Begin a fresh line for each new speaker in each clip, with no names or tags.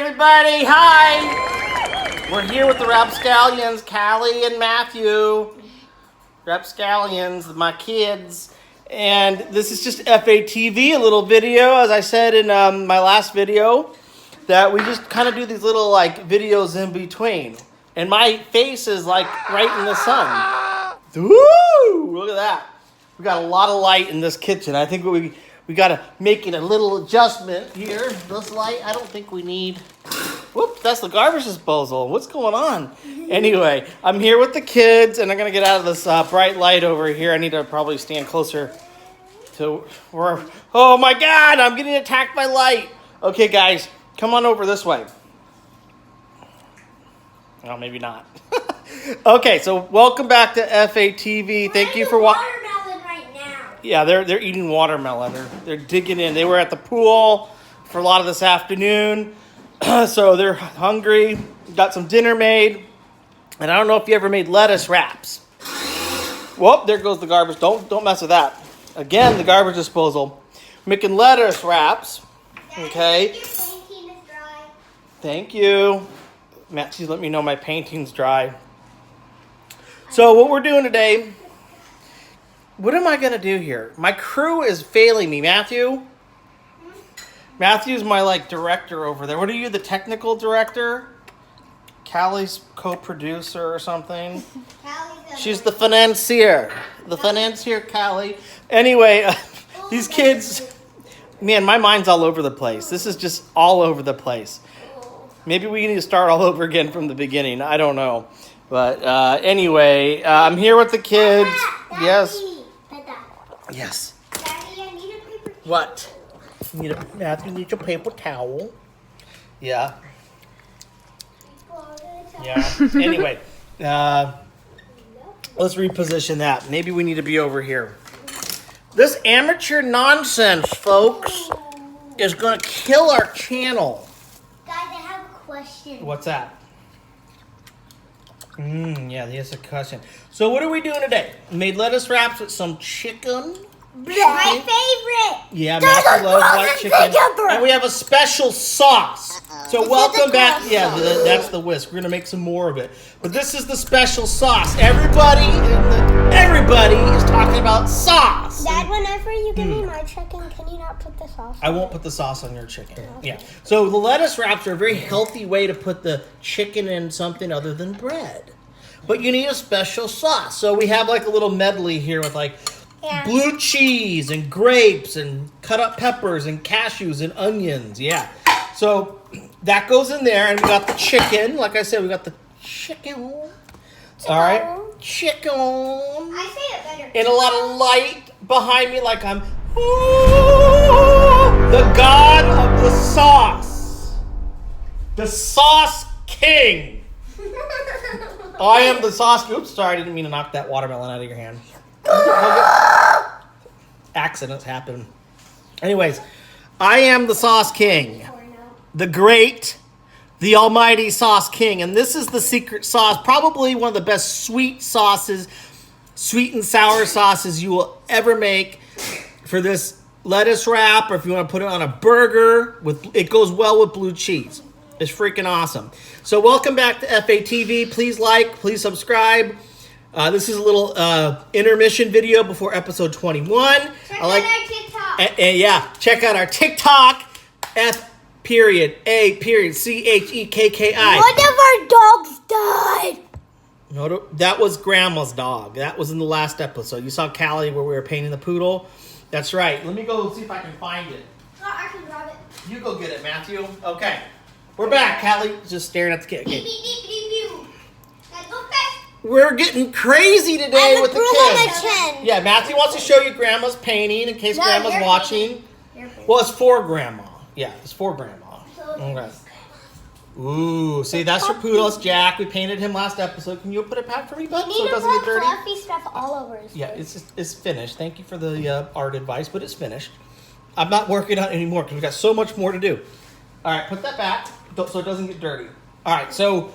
everybody. Hi. We're here with the Rapscallions, Callie and Matthew. Rapscallions, my kids. And this is just FATV, a little video, as I said in my last video, that we just kind of do these little like videos in between. And my face is like right in the sun. Woo! Look at that. We got a lot of light in this kitchen. I think we got to make it a little adjustment here. This light, I don't think we need. Whoop, that's the garbage disposal. What's going on? Anyway, I'm here with the kids, and I'm going to get out of this bright light over here. I need to probably stand closer to where... Oh, my God, I'm getting attacked by light. Okay, guys, come on over this way. Oh, maybe not. Okay, so welcome back to FATV. Thank you for watching. Yeah, they're eating watermelon. They're digging in. They were at the pool for a lot of this afternoon, so they're hungry. Got some dinner made, and I don't know if you ever made lettuce wraps. Whoop! There goes the garbage. Don't mess with that. Again, the garbage disposal. Making lettuce wraps. Okay.
Your painting is dry.
Thank you. Matt, she's let me know my painting's dry. So what we're doing today. What am I going to do here? My crew is failing me. Matthew? Matthew's my, director over there. What are you, the technical director? Callie's co-producer or something? She's the financier. The financier, Callie. Anyway, these kids... Man, my mind's all over the place. This is just all over the place. Maybe we need to start all over again from the beginning. I don't know. But anyway, I'm here with the kids. Yes. Yes.
Daddy, I need a paper towel.
What? Matthew needs a paper towel. Yeah. Yeah. Anyway, let's reposition that. Maybe we need to be over here. This amateur nonsense, folks, is going to kill our channel.
Guys, I have a question.
What's that? Yeah, there's a question. So what are we doing today? We made lettuce wraps with some chicken.
My favorite.
Yeah, Matthew loves white chicken. And we have a special sauce. So welcome back. Yeah, that's the whisk. We're going to make some more of it. But this is the special sauce. Everybody is talking about sauce.
Dad, whenever you give me my chicken, can you not put the sauce on?
I won't put the sauce on your chicken. Okay. Yeah. So the lettuce wraps are a very healthy way to put the chicken in something other than bread. But you need a special sauce. So we have a little medley here with blue cheese and grapes and cut up peppers and cashews and onions. Yeah. So that goes in there, and we got the chicken. Like I said, we got the chicken. All right. Chicken.
I say it better.
And a lot of light behind me like I'm the god of the sauce. The sauce king. I am the sauce. Oops, sorry, I didn't mean to knock that watermelon out of your hand. Accidents happen. Anyways, I am the sauce king. The great, the almighty sauce king. And this is the secret sauce. Probably one of the best sweet sauces, sweet and sour sauces you will ever make for this lettuce wrap. Or if you want to put it on a burger, it goes well with blue cheese. It's freaking awesome. So welcome back to FATV. Please please subscribe. This is a little intermission video before episode 21.
Check out our TikTok.
And yeah, check out our TikTok. F.A.C.H.E.K.K.I.
One of our dogs died.
No, that was Grandma's dog. That was in the last episode. You saw Callie where we were painting the poodle. That's right. Let me go see if I can find it.
Oh, I can grab it.
You go get it, Matthew. Okay. We're back. Callie just staring at the kid. Okay. We're getting crazy today with the kids. Yeah, Matthew wants to show you Grandma's painting in case Grandma's watching. Well, it's for Grandma. Yeah, it's for Grandma. Okay. Ooh, see, that's for Poodle. It's Jack. We painted him last episode. Can you put it back for me, bud, so it doesn't get dirty?
Fluffy stuff all over his face.
Yeah, it's finished. Thank you for the art advice, but it's finished. I'm not working on it anymore because we've got so much more to do. All right, put that back so it doesn't get dirty. All right, so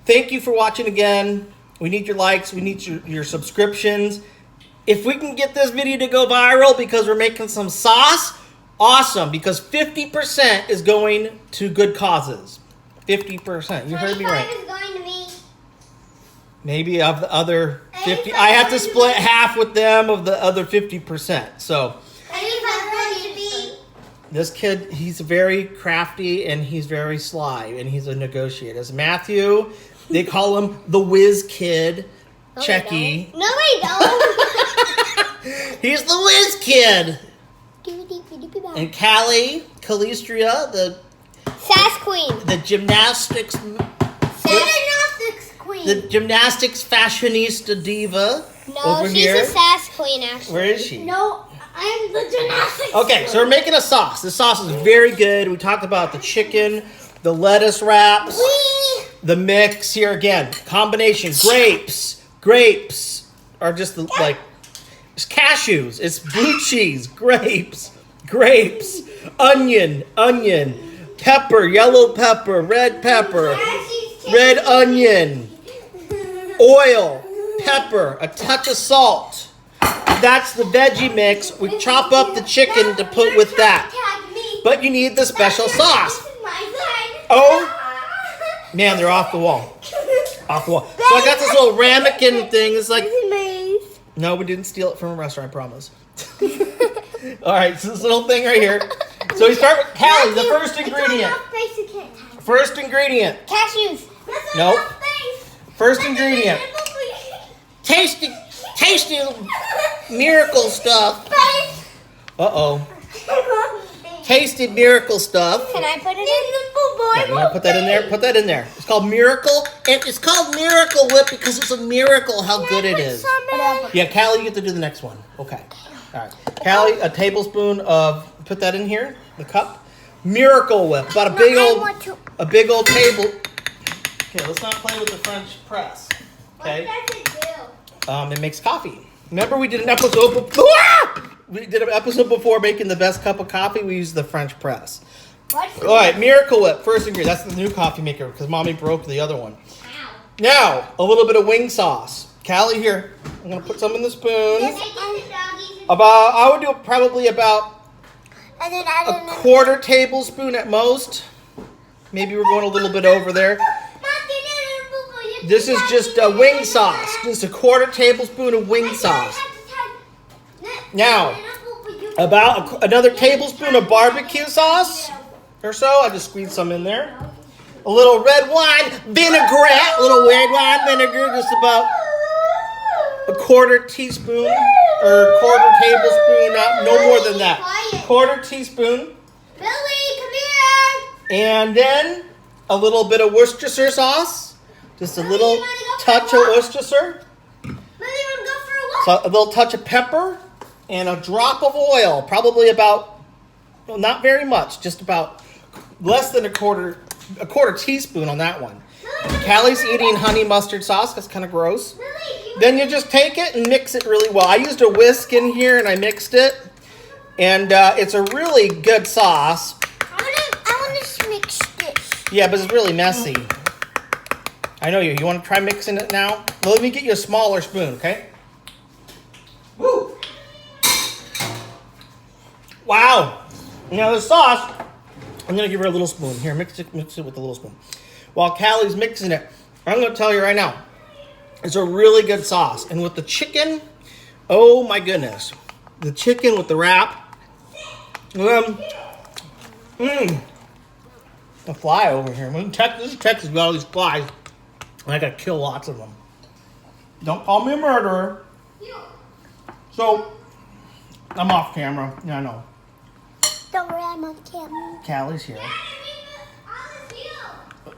thank you for watching again. We need your likes. We need your subscriptions. If we can get this video to go viral because we're making some sauce, Awesome, because 50% is going to good causes. 50%. You heard me right.
25 is going to me.
Maybe of the other 50. I have to split half with them of the other 50%. So
25 is going to me.
this kid, he's very crafty and he's very sly and he's a negotiator. As Matthew, they call him the whiz kid. Checky.
No, we don't.
He's the whiz kid. And Callie, Calistria, the
Sass queen.
the gymnastics
Queen.
the gymnastics fashionista diva
No,
over
she's
here.
a sass queen, actually.
Where is she?
No, I'm the gymnastics.
Okay, so we're making a sauce. This sauce is very good. We talked about the chicken, the lettuce wraps, the mix. Here again, combination grapes are just like it's cashews. It's blue cheese, grapes, onion, pepper, yellow pepper, red onion, oil, pepper, a touch of salt. That's the veggie mix. We chop up the chicken to put with that. But you need the special sauce. Oh, man, they're off the wall. Off the wall. So I got this little ramekin thing. It's like, no, we didn't steal it from a restaurant, I promise. All right, so this little thing right here. So we start with Callie, the first ingredient. First ingredient.
Cashews.
Nope. First ingredient. Tasty miracle stuff. Uh-oh. Tasty miracle stuff.
Can I put it in?
Yeah, you want to put that in there? Put that in there. It's called Miracle. And it's called Miracle Whip because it's a miracle how good it is. Yeah, Callie, you get to do the next one. Okay. All right. Callie, a tablespoon of, put that in here, the cup. Miracle Whip. About a big old table. Okay, let's not play with the French press. Okay.
What does it do?
It makes coffee. Remember we did an episode before making the best cup of coffee. We used the French press. All right, Miracle Whip, first ingredient. That's the new coffee maker because Mommy broke the other one.
Ow.
Now, a little bit of wing sauce. Callie, here. I'm gonna put some in the spoon. I would do probably about a quarter tablespoon at most. Maybe we're going a little bit over there. This is just a wing sauce. Just a quarter tablespoon of wing sauce. Now, about another tablespoon of barbecue sauce or so. I just squeezed some in there. A little red wine vinaigrette. A little red wine vinegar. Just about a quarter teaspoon or quarter tablespoon. No more than that. Quarter teaspoon.
Billy, come here.
And then a little bit of Worcestershire sauce. Just a little touch of Worcestershire. So a little touch of pepper and a drop of oil. Probably about, well, not very much. Just about less than a quarter teaspoon on that one. Callie's eating honey mustard sauce. That's kind of gross. Then you just take it and mix it really well. I used a whisk in here and I mixed it. And it's a really good sauce.
I want to mix this.
Yeah, but it's really messy. I know you. You want to try mixing it now? Well, let me get you a smaller spoon, okay? Woo! Wow. Now the sauce, I'm going to give her a little spoon. Here, mix it with a little spoon. While Callie's mixing it, I'm going to tell you right now, it's a really good sauce. And with the chicken, oh my goodness. The chicken with the wrap. A fly over here. This is Texas, we got all these flies. And I gotta kill lots of them. Don't call me a murderer. So, I'm off camera. Yeah, I know.
Don't worry, I'm on camera.
Callie's here.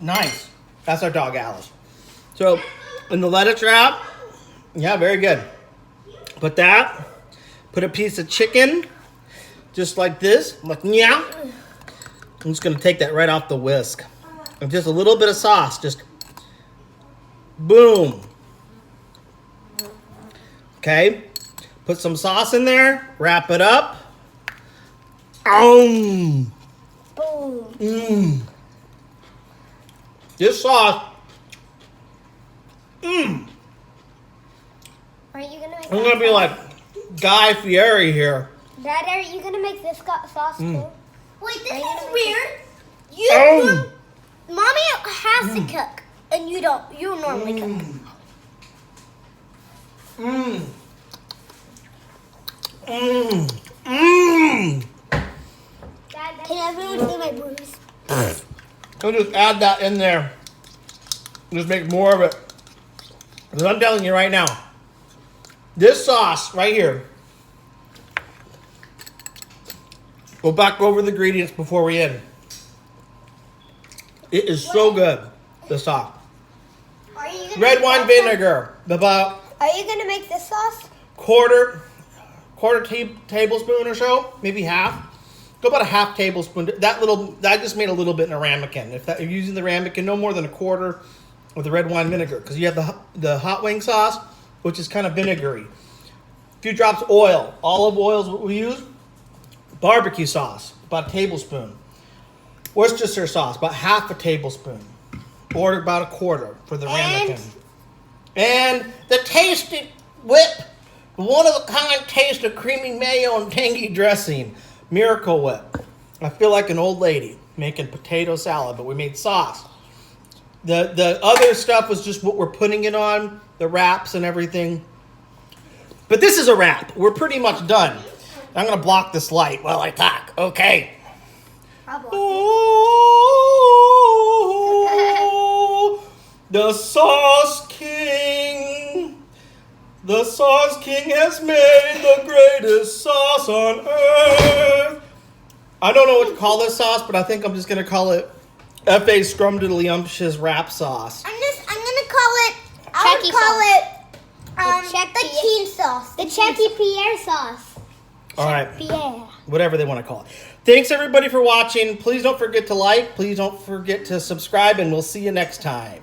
Nice. That's our dog, Alice. So, in the lettuce wrap, yeah, very good. Put that. Put a piece of chicken, just like this. Like, yeah. I'm just gonna take that right off the whisk. And just a little bit of sauce, just boom. Okay. Put some sauce in there. Wrap it up.
Boom.
This sauce.
Are you gonna make
I'm gonna be like Guy Fieri here.
Dad, are you gonna make this sauce too?
Wait, this
Are you
is
gonna
weird.
make Mommy has to cook, and you don't. You normally cook. Can everyone see my bruise?
I'll just add that in there. Just make more of it. Because I'm telling you right now, this sauce right here. Go back over the ingredients before we end. It is so good. The sauce.
Are you gonna
Red
make
wine
that
vinegar. About
Are you gonna make this sauce?
quarter tablespoon or so, maybe half. Go about a half tablespoon. I just made a little bit in a ramekin. If you're using the ramekin, no more than a quarter of the red wine vinegar, because you have the hot wing sauce, which is kind of vinegary. A few drops oil. Olive oil is what we use. Barbecue sauce, about a tablespoon. Worcestershire sauce, about half a tablespoon. Or about a quarter for the ramekin. And the tasty whip, one of a kind taste of creamy mayo and tangy dressing. Miracle Whip. I feel like an old lady making potato salad, but we made sauce. The other stuff was just what we're putting it on, the wraps and everything. But this is a wrap. We're pretty much done. I'm going to block this light while I talk. Okay. Oh, the Sauce King. The Sauce King has made the greatest sauce on earth. I don't know what to call this sauce, but I think I'm just going to call it F.A. Scrumdiddlyumptious wrap sauce.
I'm gonna call it. I would call it the cheese sauce. The Checky Pierre sauce.
All right.
Pierre.
Whatever they want to call it. Thanks everybody for watching. Please don't forget to like. Please don't forget to subscribe, and we'll see you next time.